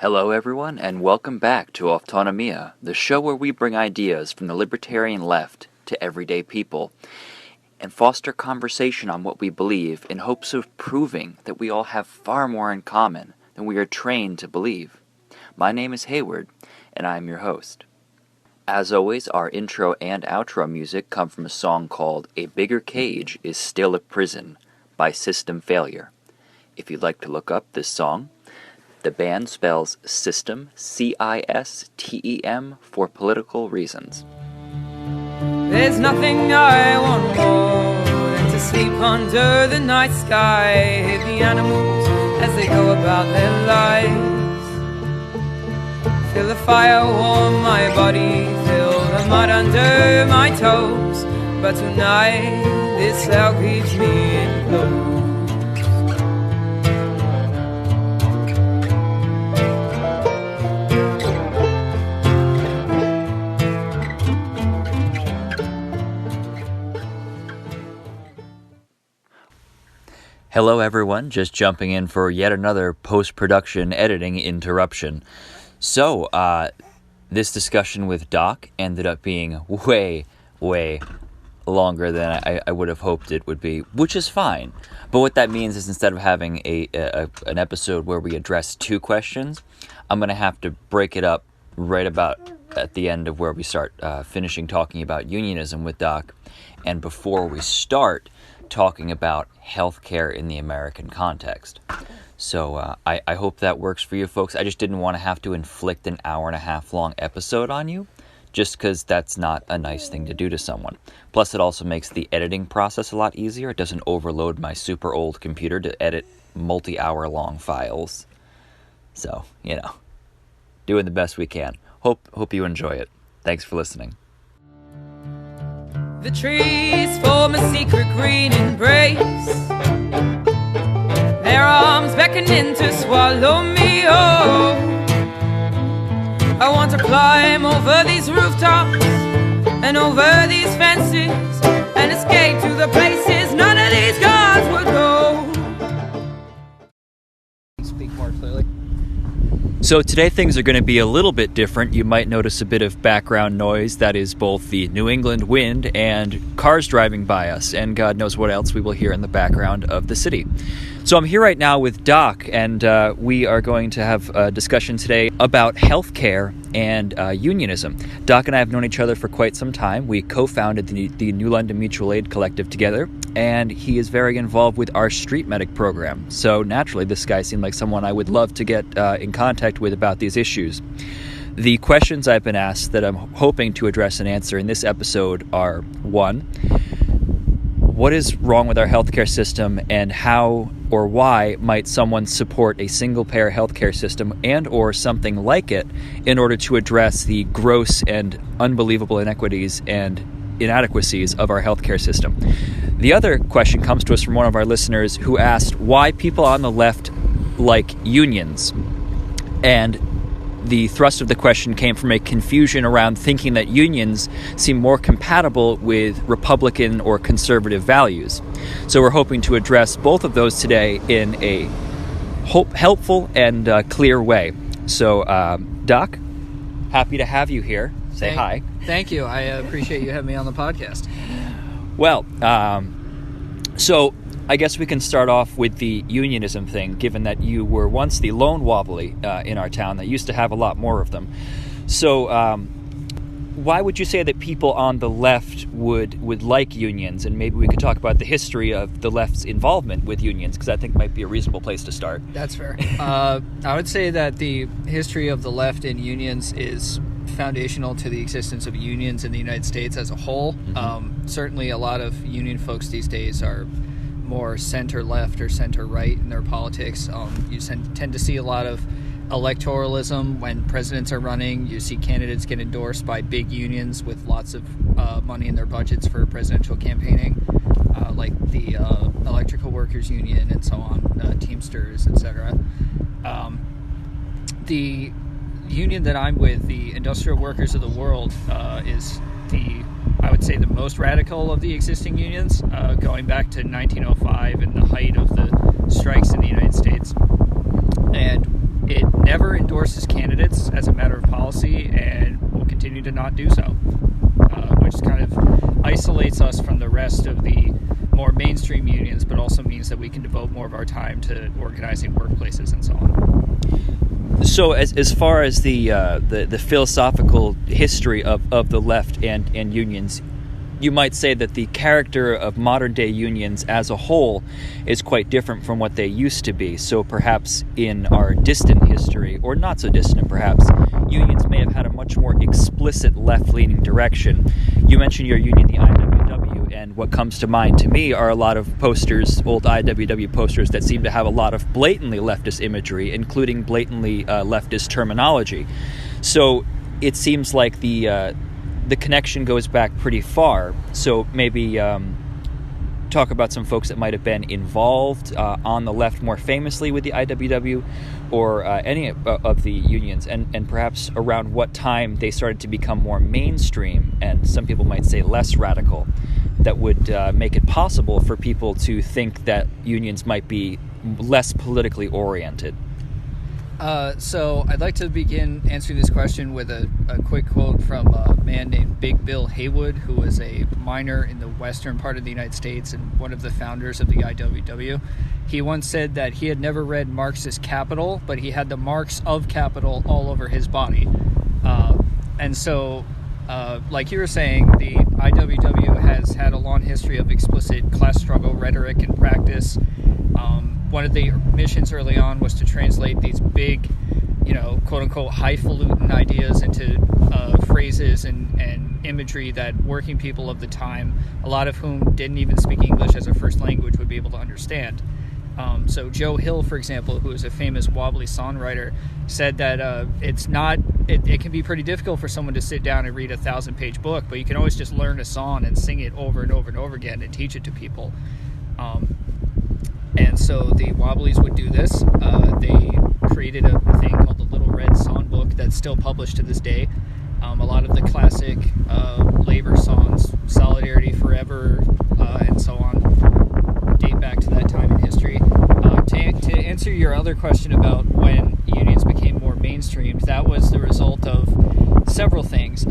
Hello everyone, and welcome back to Autonomia, the show where we bring ideas from the libertarian left to everyday people, and foster conversation on what we believe in hopes of proving that we all have far more in common than we are trained to believe. My name is Hayward, and I am your host. As always, our intro and outro music come from a song called A Bigger Cage is Still a Prison by System Failure. If you'd like to look up this song, the band spells System, C-I-S-T-E-M, for political reasons. There's nothing I want more than to sleep under the night sky. Hear the animals as they go about their lives. Feel the fire warm my body, feel the mud under my toes. But tonight this cell keeps me enclosed. Hello everyone, just jumping in for yet another post-production editing interruption. So, this discussion with Doc ended up being way longer than I would have hoped it would be, which is fine. But what that means is instead of having an episode where we address two questions, I'm going to have to break it up right about at the end of where we start finishing talking about unionism with Doc, and before we start talking about healthcare in the American context. So I hope that works for you folks. I just didn't want to have to inflict an hour-and-a-half long episode on you, just because that's not a nice thing to do to someone. Plus, it also makes the editing process a lot easier. It doesn't overload my super old computer to edit multi-hour long files. So, doing the best we can. Hope you enjoy it. Thanks for listening. The trees form a secret green embrace, their arms beckoning to swallow me whole. I want to climb over these rooftops and over these fences and escape to the places none of these guards would go. Speak more clearly. So today things are going to be a little bit different. You might notice a bit of background noise that is both the New England wind and cars driving by us, and God knows what else we will hear in the background of the city. So I'm here right now with Doc, and we are going to have a discussion today about healthcare and unionism. Doc and I have known each other for quite some time. We co-founded the New London Mutual Aid Collective together, and he is very involved with our street medic program. So naturally, this guy seemed like someone I would love to get in contact with about these issues. The questions I've been asked that I'm hoping to address and answer in this episode are: 1, what is wrong with our healthcare system, and how or why might someone support a single-payer healthcare system and or something like it in order to address the gross and unbelievable inequities and inadequacies of our healthcare system? The other question comes to us from one of our listeners who asked why people on the left like unions, and the thrust of the question came from a confusion around thinking that unions seem more compatible with Republican or conservative values. So we're hoping to address both of those today in a helpful and clear way. So, Doc, happy to have you here. Say hi. Thank you. I appreciate you having me on the podcast. Well, so I guess we can start off with the unionism thing, given that you were once the lone wobbly in our town that used to have a lot more of them. So why would you say that people on the left would like unions? And maybe we could talk about the history of the left's involvement with unions, because I think might be a reasonable place to start. That's fair. I would say that the history of the left in unions is foundational to the existence of unions in the United States as a whole. Mm-hmm. Certainly a lot of union folks these days are more center-left or center-right in their politics. You tend to see a lot of electoralism when presidents are running. You see candidates get endorsed by big unions with lots of money in their budgets for presidential campaigning, like the Electrical Workers Union and so on, Teamsters, etc. The union that I'm with, the Industrial Workers of the World, is I would say the most radical of the existing unions, going back to 1905 and the height of the strikes in the United States. And it never endorses candidates as a matter of policy and will continue to not do so, which kind of isolates us from the rest of the more mainstream unions, but also means that we can devote more of our time to organizing workplaces and so on. So as far as the philosophical history of the left and unions, you might say that the character of modern-day unions as a whole is quite different from what they used to be. So perhaps in our distant history, or not so distant perhaps, unions may have had a much more explicit left-leaning direction. You mentioned your union, the IWW, and what comes to mind to me are a lot of posters, old IWW posters, that seem to have a lot of blatantly leftist imagery, including blatantly leftist terminology. So it seems like the connection goes back pretty far. So maybe talk about some folks that might have been involved on the left more famously with the IWW or any of the unions, and perhaps around what time they started to become more mainstream and some people might say less radical, that would make it possible for people to think that unions might be less politically oriented. So I'd like to begin answering this question with a quick quote from a man named Big Bill Haywood, who was a miner in the western part of the United States and one of the founders of the IWW. He once said that he had never read Marx's Capital, but he had the marks of capital all over his body. And so, like you were saying, the IWW has had a long history of explicit class struggle rhetoric and practice. One of the missions early on was to translate these big, quote-unquote highfalutin ideas into phrases and imagery that working people of the time, a lot of whom didn't even speak English as a first language, would be able to understand. So Joe Hill, for example, who is a famous wobbly songwriter, said that it can be pretty difficult for someone to sit down and read a 1,000-page book, but you can always just learn a song and sing it over and over and over again and teach it to people. And so the Wobblies would do this. They created a thing called the Little Red Songbook that's still published to this day. A lot of the classic labor songs, Solidarity Forever, and so on, date back to that time in history. To answer your other question about when unions became more mainstreamed, that was the result of several things.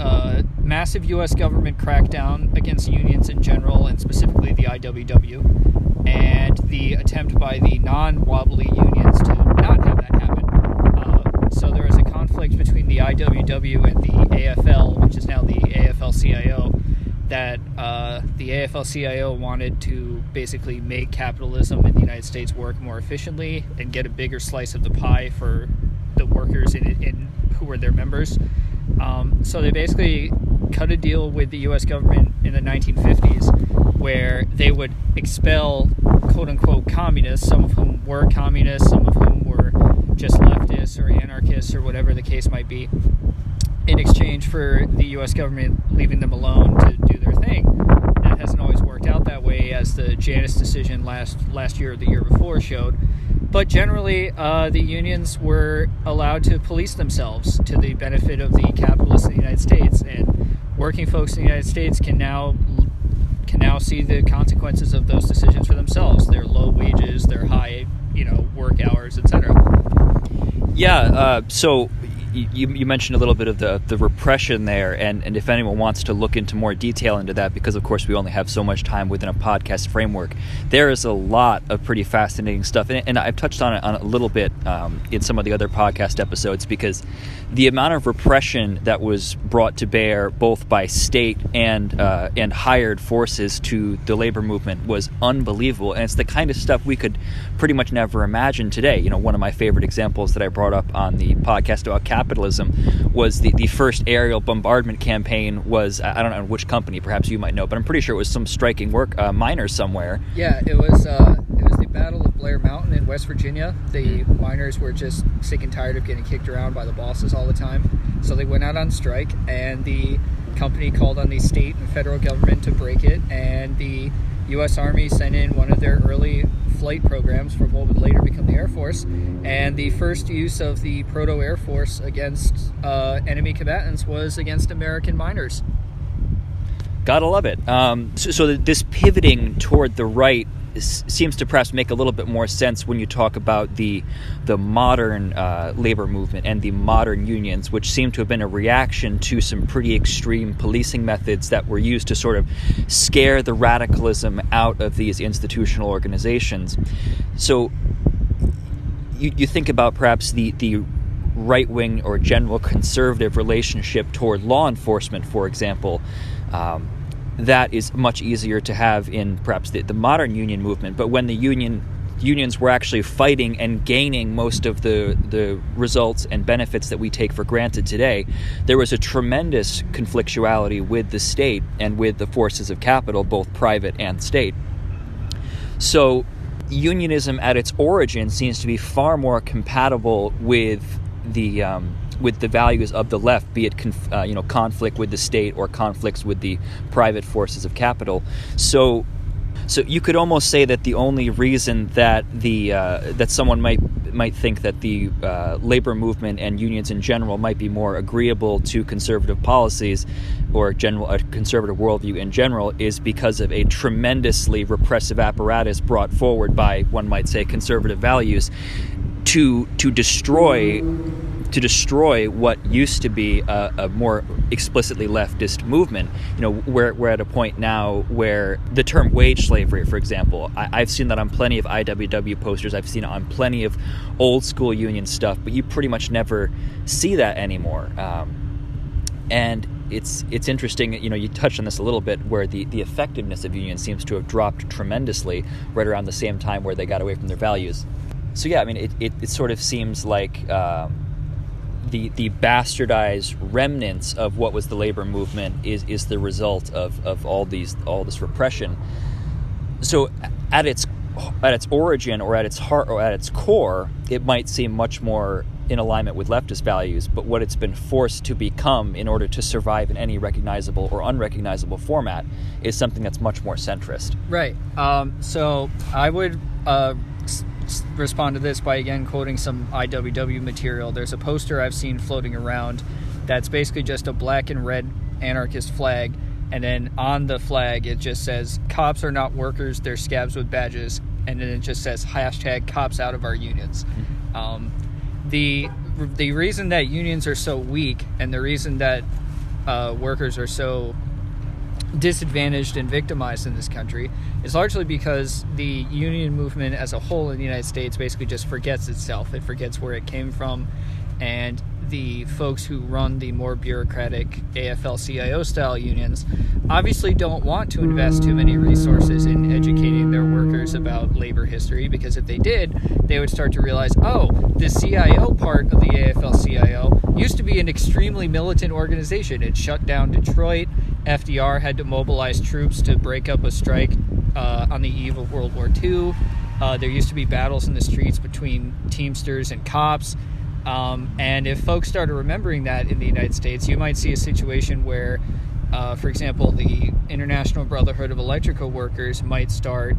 Massive U.S. government crackdown against unions in general, and specifically the IWW, and the attempt by the non-wobbly unions to not have that happen. So there was a conflict between the IWW and the AFL, which is now the AFL-CIO, that the AFL-CIO wanted to basically make capitalism in the United States work more efficiently and get a bigger slice of the pie for the workers in who were their members. So they basically cut a deal with the U.S. government in the 1950s where they would expel quote-unquote communists, some of whom were communists, some of whom were just leftists or anarchists or whatever the case might be, in exchange for the U.S. government leaving them alone to do their thing. That hasn't always worked out that way, as the Janus decision last year or the year before showed. But generally, the unions were allowed to police themselves to the benefit of the capitalists in the United States, and working folks in the United States can now see the consequences of those decisions for themselves. Their low wages, their high, work hours, etc. Yeah. So you mentioned a little bit of the repression there, and if anyone wants to look into more detail into that, because of course we only have so much time within a podcast framework, there is a lot of pretty fascinating stuff, and I've touched on it a little bit in some of the other podcast episodes, because the amount of repression that was brought to bear both by state and hired forces to the labor movement was unbelievable, and it's the kind of stuff we could pretty much never imagine today. One of my favorite examples that I brought up on the podcast about capitalism was the first aerial bombardment campaign was, I don't know which company, perhaps you might know, but I'm pretty sure it was some striking miners somewhere. Yeah, it was the Battle of Blair Mountain in West Virginia. The miners were just sick and tired of getting kicked around by the bosses all the time, so they went out on strike, and the company called on the state and federal government to break it, and the U.S. Army sent in one of their early flight programs for what would later become the Air Force, and the first use of the Proto-Air Force against enemy combatants was against American miners. Gotta love it. So this pivoting toward the right seems to perhaps make a little bit more sense when you talk about the modern labor movement and the modern unions, which seem to have been a reaction to some pretty extreme policing methods that were used to sort of scare the radicalism out of these institutional organizations. So you think about perhaps the right-wing or general conservative relationship toward law enforcement, for example. That is much easier to have in perhaps the modern union movement. But when the unions were actually fighting and gaining most of the results and benefits that we take for granted today, there was a tremendous conflictuality with the state and with the forces of capital, both private and state. So unionism at its origin seems to be far more compatible with the values of the left, be it conflict with the state or conflicts with the private forces of capital. So you could almost say that the only reason that that someone might think that the labor movement and unions in general might be more agreeable to conservative policies or a conservative worldview in general is because of a tremendously repressive apparatus brought forward by, one might say, conservative values to destroy what used to be a more explicitly leftist movement. We're at a point now where the term wage slavery, for example, I've seen that on plenty of IWW posters. I've seen it on plenty of old school union stuff, but you pretty much never see that anymore. And it's interesting, you touched on this a little bit, where the effectiveness of unions seems to have dropped tremendously right around the same time where they got away from their values. So yeah, I mean, it sort of seems like the bastardized remnants of what was the labor movement is the result of all this repression. So at its origin, or at its heart, or at its core, it might seem much more in alignment with leftist values, but what it's been forced to become in order to survive in any recognizable or unrecognizable format is something that's much more centrist. Right. So I would respond to this by again quoting some IWW material. There's a poster I've seen floating around that's basically just a black and red anarchist flag, and then on the flag it just says, "Cops are not workers, they're scabs with badges," and then it just says #cops out of our unions. The reason that unions are so weak, and the reason that workers are so disadvantaged and victimized in this country, is largely because the union movement as a whole in the United States basically just forgets itself. It forgets where it came from, and the folks who run the more bureaucratic AFL-CIO style unions obviously don't want to invest too many resources in educating their workers about labor history, because if they did, they would start to realize, oh, the CIO part of the AFL-CIO used to be an extremely militant organization. It shut down Detroit. FDR had to mobilize troops to break up a strike on the eve of World War II. There used to be battles in the streets between Teamsters and cops. And if folks started remembering that in the United States, you might see a situation where, for example, the International Brotherhood of Electrical Workers might start,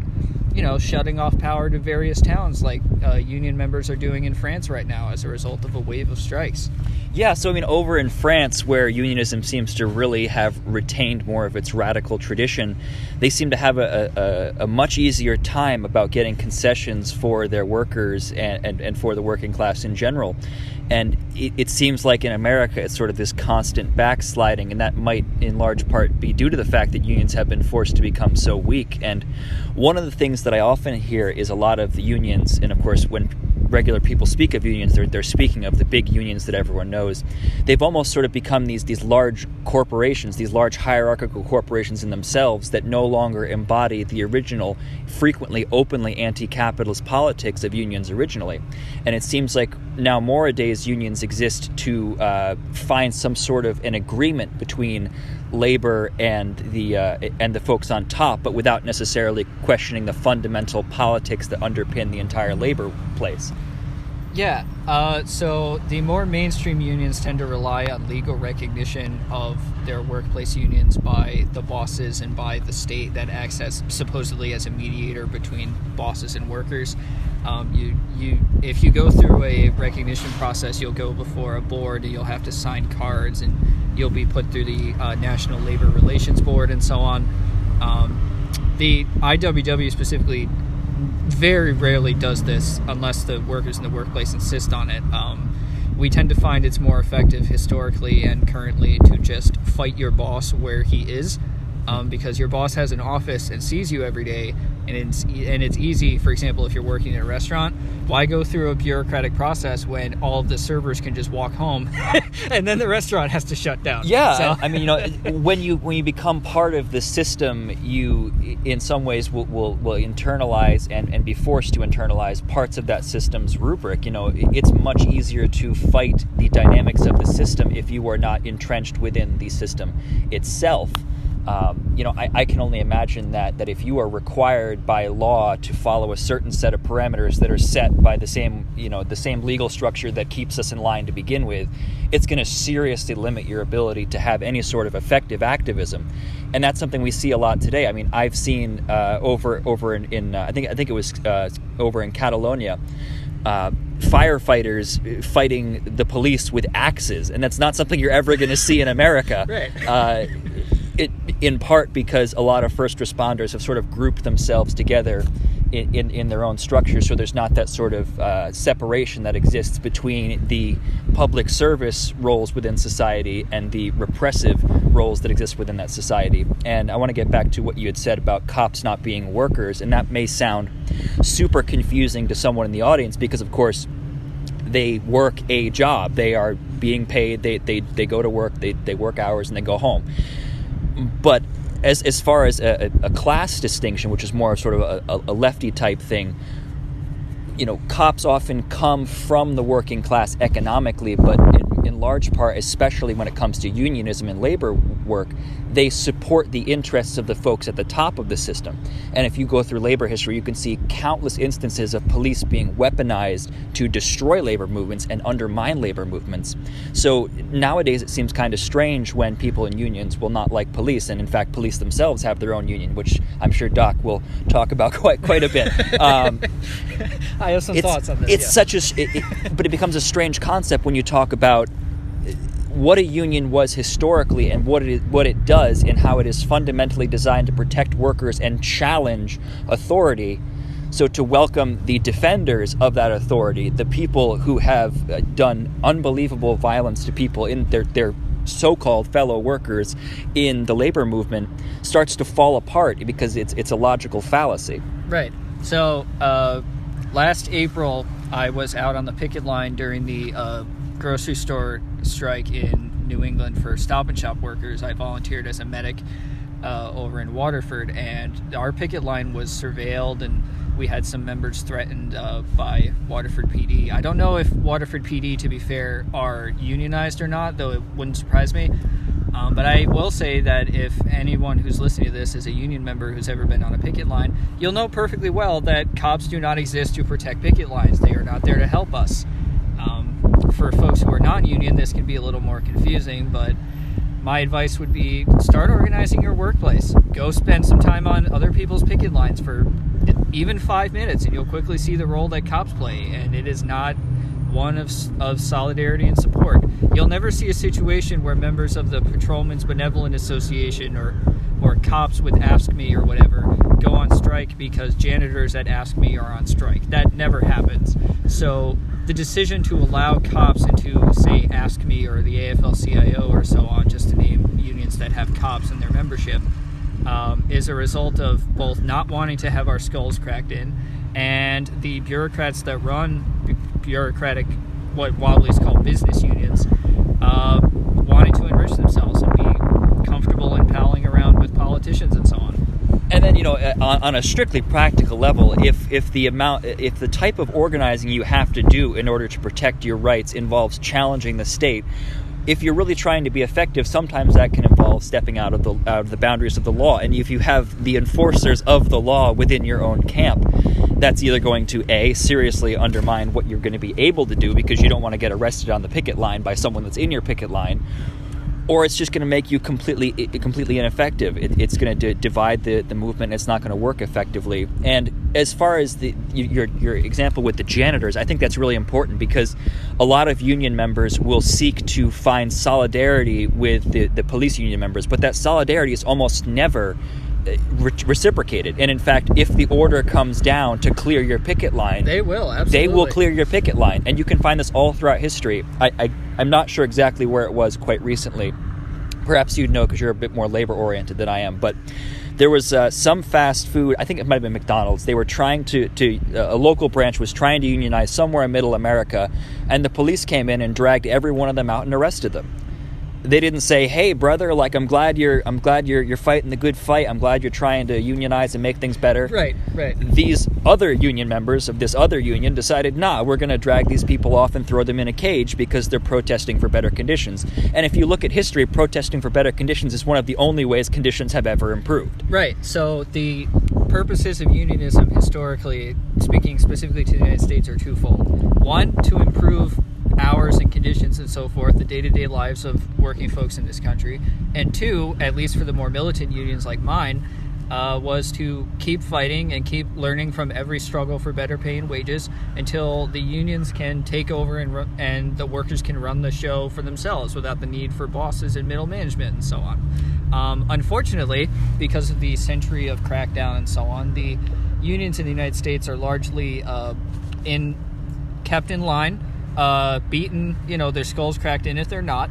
shutting off power to various towns like union members are doing in France right now as a result of a wave of strikes. Yeah, so I mean, over in France, where unionism seems to really have retained more of its radical tradition, they seem to have a much easier time about getting concessions for their workers and for the working class in general. And it seems like in America, it's sort of this constant backsliding, and that might in large part be due to the fact that unions have been forced to become so weak. And one of the things that I often hear is a lot of the unions, and of course when regular people speak of unions, they're speaking of the big unions that everyone knows. They've almost sort of become these large corporations, these large hierarchical corporations in themselves that no longer embody the original, frequently openly anti-capitalist politics of unions originally. And it seems like now nowadays unions exist to find some sort of an agreement between labor and the folks on top, but without necessarily questioning the fundamental politics that underpin the entire labor place. Yeah, so the more mainstream unions tend to rely on legal recognition of their workplace unions by the bosses and by the state that acts as supposedly as a mediator between bosses and workers. If you go through a recognition process, you'll go before a board and you'll have to sign cards, and you'll be put through the National Labor Relations Board and so on. The IWW specifically very rarely does this unless the workers in the workplace insist on it. We tend to find it's more effective historically and currently to just fight your boss where he is, because your boss has an office and sees you every day, and it's easy. For example, if you're working in a restaurant, why go through a bureaucratic process when all of the servers can just walk home and then the restaurant has to shut down? Yeah, so. I mean, when you become part of the system, you in some ways will internalize and be forced to internalize parts of that system's rubric. It's much easier to fight the dynamics of the system if you are not entrenched within the system itself. I can only imagine that if you are required by law to follow a certain set of parameters that are set by the same legal structure that keeps us in line to begin with, it's going to seriously limit your ability to have any sort of effective activism. And that's something we see a lot today. I mean, I've seen over in I think it was over in Catalonia, firefighters fighting the police with axes, and that's not something you're ever going to see in America. Right. In part because a lot of first responders have sort of grouped themselves together in their own structure, so there's not that sort of separation that exists between the public service roles within society and the repressive roles that exist within that society. And I want to get back to what you had said about cops not being workers, and that may sound super confusing to someone in the audience because, of course, they work a job. They are being paid. They go to work. They work hours and they go home. But as far as a class distinction, which is more sort of a lefty type thing, cops often come from the working class economically, but in large part, especially when it comes to unionism and labor work, they support the interests of the folks at the top of the system. And if you go through labor history, you can see countless instances of police being weaponized to destroy labor movements and undermine labor movements. So nowadays it seems kind of strange when people in unions will not like police, and in fact police themselves have their own union, which I'm sure Doc will talk about quite a bit. I have some thoughts on this. It's but it becomes a strange concept when you talk about what a union was historically and what it does and how it is fundamentally designed to protect workers and challenge authority. So to welcome the defenders of that authority, the people who have done unbelievable violence to people in their so-called fellow workers in the labor movement, starts to fall apart because it's a logical fallacy. Right. So last April, I was out on the picket line during the grocery store strike in New England for Stop and Shop workers. I volunteered as a medic over in Waterford, and our picket line was surveilled, and we had some members threatened by Waterford PD. I don't know if Waterford PD, to be fair, are unionized or not, though it wouldn't surprise me. But I will say that if anyone who's listening to this is a union member who's ever been on a picket line, you'll know perfectly well that cops do not exist to protect picket lines. They are not there to help us. For folks who are not union, this can be a little more confusing, but my advice would be start organizing your workplace. Go spend some time on other people's picket lines for even 5 minutes, and you'll quickly see the role that cops play, and it is not one of solidarity and support. You'll never see a situation where members of the Patrolmen's Benevolent Association or cops with Ask Me or whatever go on strike because janitors at Ask Me are on strike. That never happens. So the decision to allow cops into, say, Ask Me or the AFL-CIO or so on, just to name unions that have cops in their membership, is a result of both not wanting to have our skulls cracked in and the bureaucrats that run bureaucratic, what Wobbly's called business unions, wanting to enrich themselves and be comfortable and palling around with politicians and so on. And then, on a strictly practical level, if the type of organizing you have to do in order to protect your rights involves challenging the state, if you're really trying to be effective, sometimes that can involve stepping out of the boundaries of the law. And if you have the enforcers of the law within your own camp, that's either going to A, seriously undermine what you're going to be able to do because you don't want to get arrested on the picket line by someone that's in your picket line, or it's just going to make you completely ineffective. It's going to divide the movement. It's not going to work effectively. And as far as your example with the janitors, I think that's really important because a lot of union members will seek to find solidarity with the police union members, but that solidarity is almost never reciprocated. And in fact, if the order comes down to clear your picket line, They will, absolutely. they will clear your picket line. And you can find this all throughout history. I'm not sure exactly where it was quite recently. Perhaps you'd know because you're a bit more labor-oriented than I am. But there was some fast food, I think it might have been McDonald's. They were trying a local branch was trying to unionize somewhere in middle America, and the police came in and dragged every one of them out and arrested them. They didn't say, "Hey, brother, like I'm glad you're fighting the good fight. I'm glad you're trying to unionize and make things better." Right. These other union members of this other union decided, "Nah, we're going to drag these people off and throw them in a cage because they're protesting for better conditions." And if you look at history, protesting for better conditions is one of the only ways conditions have ever improved. Right. So the purposes of unionism historically, speaking specifically to the United States, are twofold. One, to improve hours and conditions and so forth, the day-to-day lives of working folks in this country. And two, at least for the more militant unions like mine, was to keep fighting and keep learning from every struggle for better pay and wages until the unions can take over and the workers can run the show for themselves without the need for bosses and middle management and so on. Unfortunately, because of the century of crackdown and so on, the unions in the United States are largely kept in line, beaten, their skulls cracked in if they're not.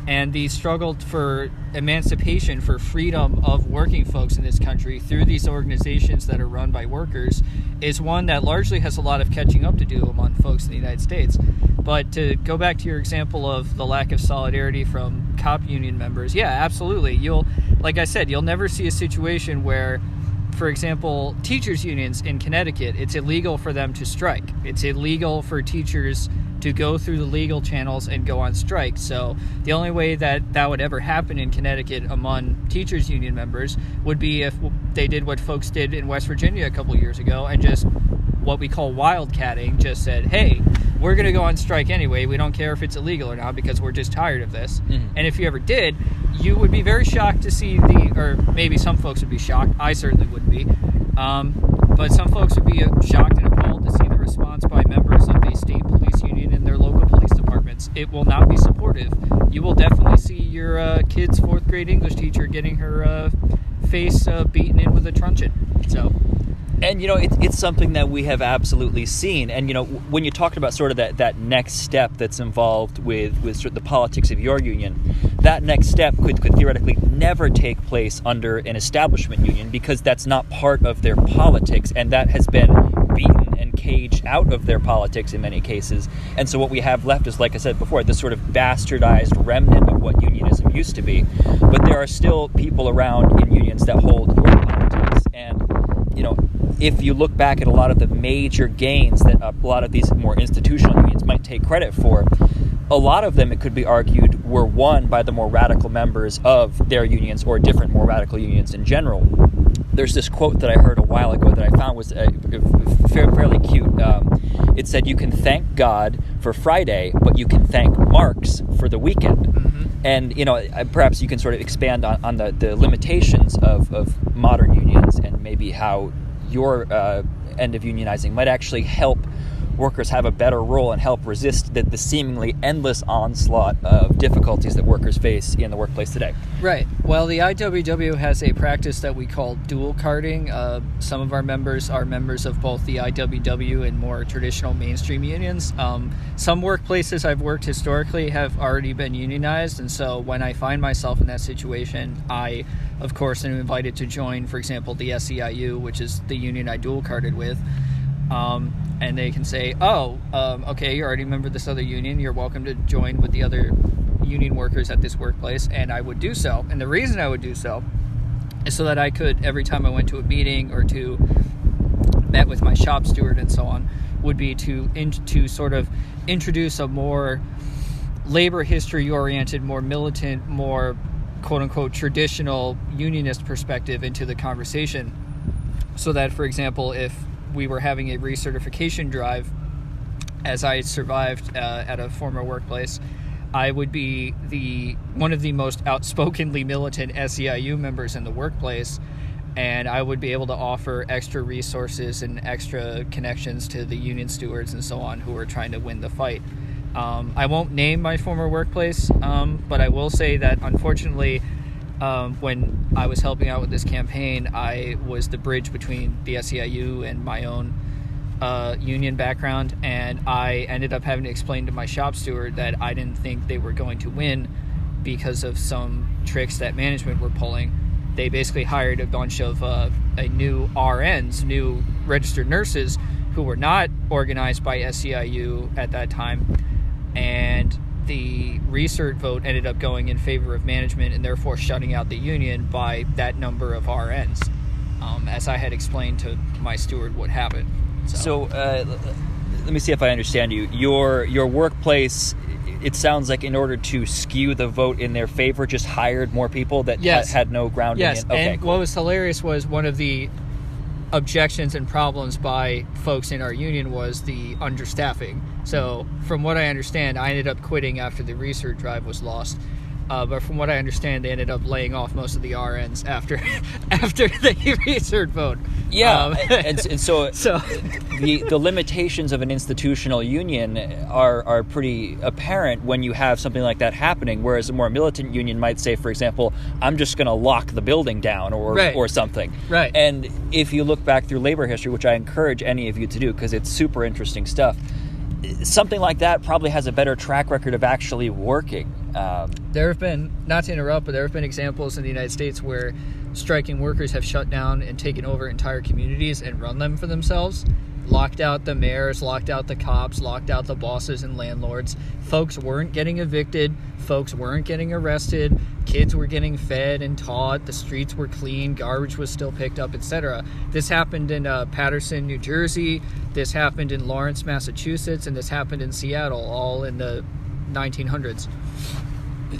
And the struggle for emancipation, for freedom of working folks in this country through these organizations that are run by workers is one that largely has a lot of catching up to do among folks in the United States. But to go back to your example of the lack of solidarity from cop union members, yeah, absolutely. Like I said, you'll never see a situation where, for example, teachers' unions in Connecticut, it's illegal for them to strike. It's illegal for teachers to go through the legal channels and go on strike. So the only way that would ever happen in Connecticut among teachers' union members would be if they did what folks did in West Virginia a couple years ago and just what we call wildcatting, just said, hey, we're going to go on strike anyway. We don't care if it's illegal or not because we're just tired of this. Mm-hmm. And if you ever did, you would be very shocked to see or maybe some folks would be shocked. I certainly wouldn't be. But some folks would be shocked and appalled to see the response by members of the state police union and their local police departments. It will not be supportive. You will definitely see your kid's fourth grade English teacher getting her face beaten in with a truncheon. So, and it's something that we have absolutely seen. And when you talked about sort of that next step that's involved with sort of the politics of your union, that next step could theoretically never take place under an establishment union because that's not part of their politics, and that has been beaten and caged out of their politics in many cases. And so what we have left is, like I said before, this sort of bastardized remnant of what unionism used to be. But there are still people around in unions that hold your politics, and if you look back at a lot of the major gains that a lot of these more institutional unions might take credit for, a lot of them, it could be argued, were won by the more radical members of their unions or different more radical unions in general. There's this quote that I heard a while ago that I found was fairly cute. It said, "You can thank God for Friday, but you can thank Marx for the weekend." Mm-hmm. And, perhaps you can sort of expand on the limitations of modern unions and maybe how your end of unionizing might actually help workers have a better role and help resist the seemingly endless onslaught of difficulties that workers face in the workplace today. Right. Well, the IWW has a practice that we call dual carding. Some of our members are members of both the IWW and more traditional mainstream unions. Some workplaces I've worked historically have already been unionized, and so when I find myself in that situation, I, of course, am invited to join, for example, the SEIU, which is the union I dual carded with. And they can say, okay, you're already a member of this other union. You're welcome to join with the other union workers at this workplace. And I would do so. And the reason I would do so is so that I could, every time I went to a meeting or to met with my shop steward and so on, would be to sort of introduce a more labor history oriented, more militant, more quote unquote traditional unionist perspective into the conversation. So that, for example, if we were having a recertification drive, as I survived at a former workplace, I would be one of the most outspokenly militant SEIU members in the workplace, and I would be able to offer extra resources and extra connections to the union stewards and so on who are trying to win the fight. I won't name my former workplace, but I will say that unfortunately when I was helping out with this campaign, I was the bridge between the SEIU and my own union background, and I ended up having to explain to my shop steward that I didn't think they were going to win because of some tricks that management were pulling. They basically hired a bunch of new RNs, new registered nurses, who were not organized by SEIU at that time, and the recert vote ended up going in favor of management and therefore shutting out the union by that number of RNs, as I had explained to my steward what happened. So let me see if I understand you. Your workplace, it sounds like in order to skew the vote in their favor, just hired more people that had no grounding in. Okay, and cool. What was hilarious was one of the objections and problems by folks in our union was the understaffing. So from what I understand, I ended up quitting after the research drive was lost. But from what I understand, they ended up laying off most of the RNs after the research vote. Yeah, and so the limitations of an institutional union are pretty apparent when you have something like that happening, whereas a more militant union might say, for example, I'm just going to lock the building down or something. Right. And if you look back through labor history, which I encourage any of you to do because it's super interesting stuff, something like that probably has a better track record of actually working. There have been, not to interrupt, but there have been examples in the United States where striking workers have shut down and taken over entire communities and run them for themselves. Locked out the mayors, locked out the cops, locked out the bosses and landlords. Folks weren't getting evicted. Folks weren't getting arrested. Kids were getting fed and taught. The streets were clean. Garbage was still picked up, etc. This happened in Paterson, New Jersey. This happened in Lawrence, Massachusetts. And this happened in Seattle, all in the 1900s.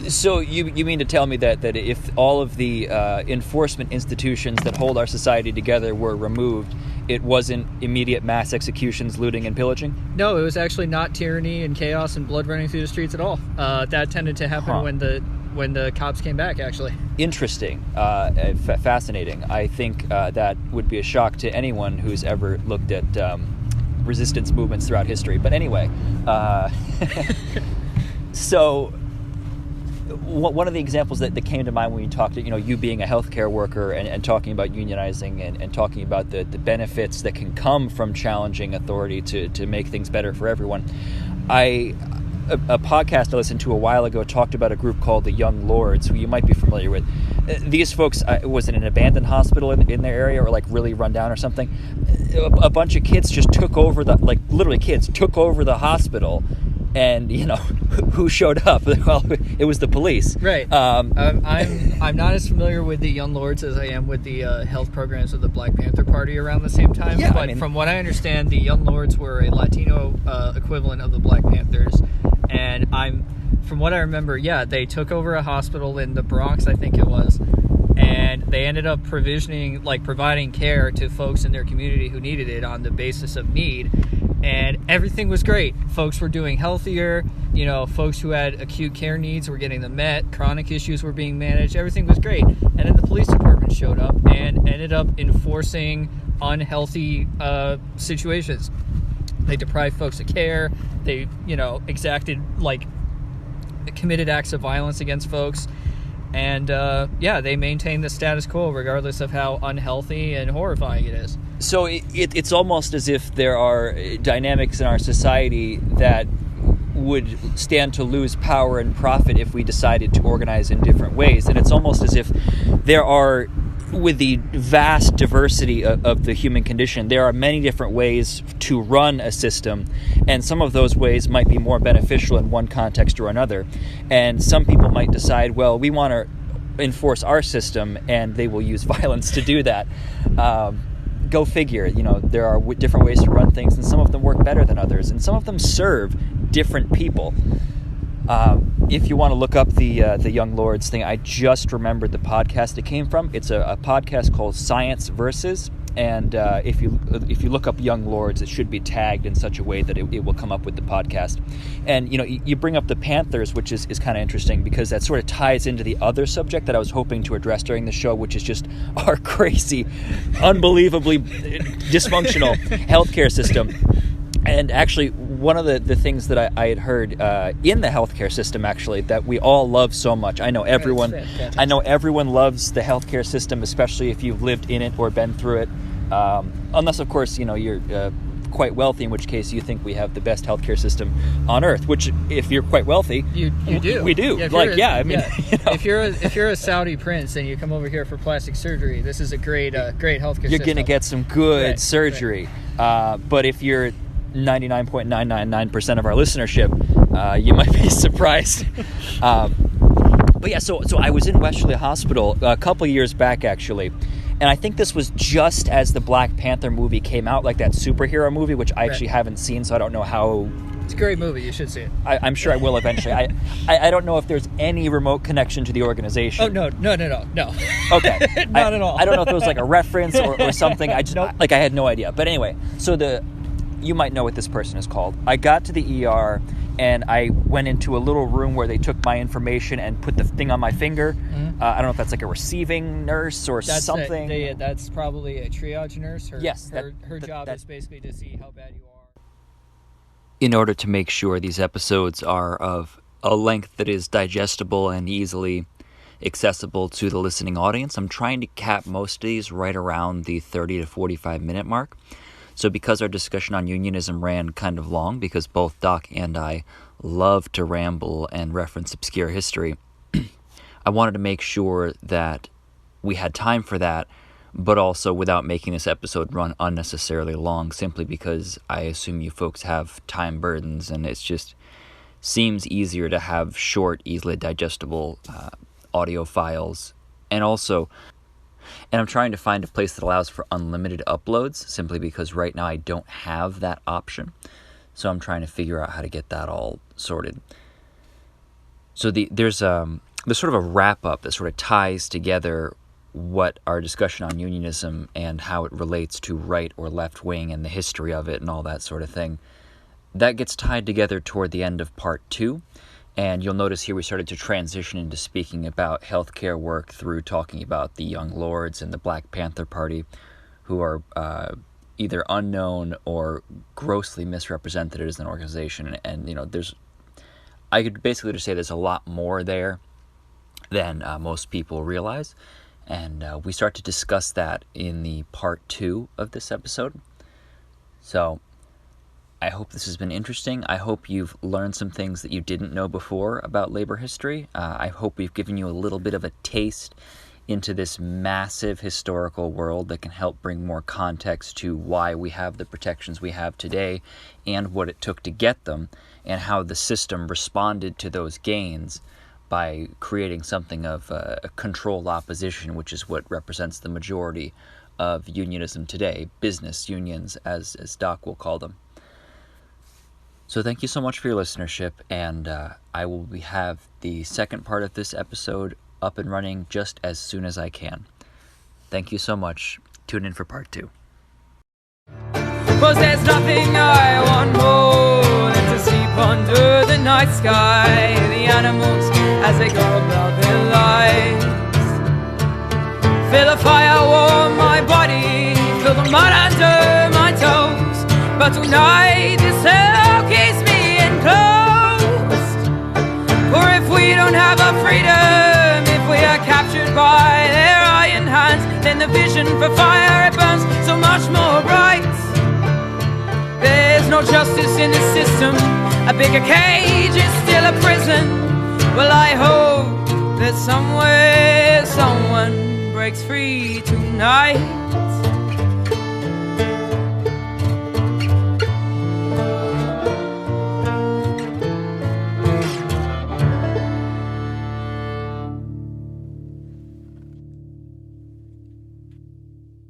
So you mean to tell me that if all of the enforcement institutions that hold our society together were removed, it wasn't immediate mass executions, looting, and pillaging? No, it was actually not tyranny and chaos and blood running through the streets at all. That tended to happen when the cops came back, actually. Interesting. Fascinating. I think that would be a shock to anyone who's ever looked at resistance movements throughout history. But anyway, so one of the examples that came to mind when you talked to, you being a healthcare worker and talking about unionizing and talking about the benefits that can come from challenging authority to make things better for everyone. A podcast I listened to a while ago talked about a group called the Young Lords, who you might be familiar with. These folks, was it an abandoned hospital in their area or like really run down or something? A bunch of kids just took over literally kids took over the hospital. And who showed up? Well, it was the police. Right. I'm not as familiar with the Young Lords as I am with the health programs of the Black Panther Party around the same time. Yeah, but from what I understand, the Young Lords were a Latino equivalent of the Black Panthers. And from what I remember, they took over a hospital in the Bronx, I think it was, and they ended up providing care to folks in their community who needed it on the basis of need. And everything was great. Folks were doing healthier. Folks who had acute care needs were getting them met. Chronic issues were being managed. Everything was great. And then the police department showed up and ended up enforcing unhealthy situations. They deprived folks of care. They, exacted, committed acts of violence against folks. And, they maintain the status quo regardless of how unhealthy and horrifying it is. So it's almost as if there are dynamics in our society that would stand to lose power and profit if we decided to organize in different ways. And it's almost as if there are, with the vast diversity of the human condition, there are many different ways to run a system, and some of those ways might be more beneficial in one context or another. And some people might decide, well, we want to enforce our system, and they will use violence to do that. Go figure. There are different ways to run things, and some of them work better than others, and some of them serve different people. If you want to look up the Young Lords thing, I just remembered the podcast it came from. It's a podcast called Science Versus, and if you look up Young Lords, it should be tagged in such a way that it will come up with the podcast. And you bring up the Panthers, which is kind of interesting because that sort of ties into the other subject that I was hoping to address during the show, which is just our crazy, unbelievably dysfunctional healthcare system. And actually, one of the things that I had heard in the healthcare system, actually, that we all love so much. I know everyone loves the healthcare system, especially if you've lived in it or been through it. Unless, of course, you're quite wealthy, in which case you think we have the best healthcare system on earth. Which, if you're quite wealthy, you do. We do. Yeah, if you're a Saudi prince and you come over here for plastic surgery, this is a great healthcare system. You're going to get some good surgery. Right. But if you're 99.999% of our listenership, you might be surprised. But yeah, so I was in Westerly Hospital a couple years back, actually. And I think this was just as the Black Panther movie came out, like that superhero movie, which I actually haven't seen, so I don't know how... It's a great movie. You should see it. I'm sure I will eventually. I don't know if there's any remote connection to the organization. Oh, no. Okay. Not at all. I don't know if there was like a reference or something. I just, I had no idea. But anyway, so you might know what this person is called. I got to the ER, and I went into a little room where they took my information and put the thing on my finger. Mm-hmm. I don't know if that's like a receiving nurse or something. That's probably a triage nurse. Her job is basically to see how bad you are. In order to make sure these episodes are of a length that is digestible and easily accessible to the listening audience, I'm trying to cap most of these right around the 30 to 45 minute mark. So because our discussion on unionism ran kind of long, because both Doc and I love to ramble and reference obscure history, I wanted to make sure that we had time for that, but also without making this episode run unnecessarily long, simply because I assume you folks have time burdens, and it just seems easier to have short, easily digestible audio files. And I'm trying to find a place that allows for unlimited uploads, simply because right now I don't have that option. So I'm trying to figure out how to get that all sorted. So there's sort of a wrap-up that sort of ties together what our discussion on unionism and how it relates to right or left wing and the history of it and all that sort of thing. That gets tied together toward the end of part 2. And you'll notice here we started to transition into speaking about healthcare work through talking about the Young Lords and the Black Panther Party, who are either unknown or grossly misrepresented as an organization. And I could basically just say there's a lot more there than most people realize. And we start to discuss that in the part 2 of this episode. So I hope this has been interesting. I hope you've learned some things that you didn't know before about labor history. I hope we've given you a little bit of a taste into this massive historical world that can help bring more context to why we have the protections we have today and what it took to get them, and how the system responded to those gains by creating something of a controlled opposition, which is what represents the majority of unionism today, business unions, as Doc will call them. So thank you so much for your listenership, and I will have the second part of this episode up and running just as soon as I can. Thank you so much. Tune in for part 2. 'Cause there's nothing I want more than to sleep under the night sky. The animals as they go about their lives, feel the fire warm my body, feel the mud under my toes. But tonight this hell keeps me enclosed. For if we don't have our freedom, if we are captured by their iron hands, then the vision for fire, it burns so much more bright. There's no justice in the system, a bigger cage is still a prison. Well, I hope that somewhere someone breaks free tonight.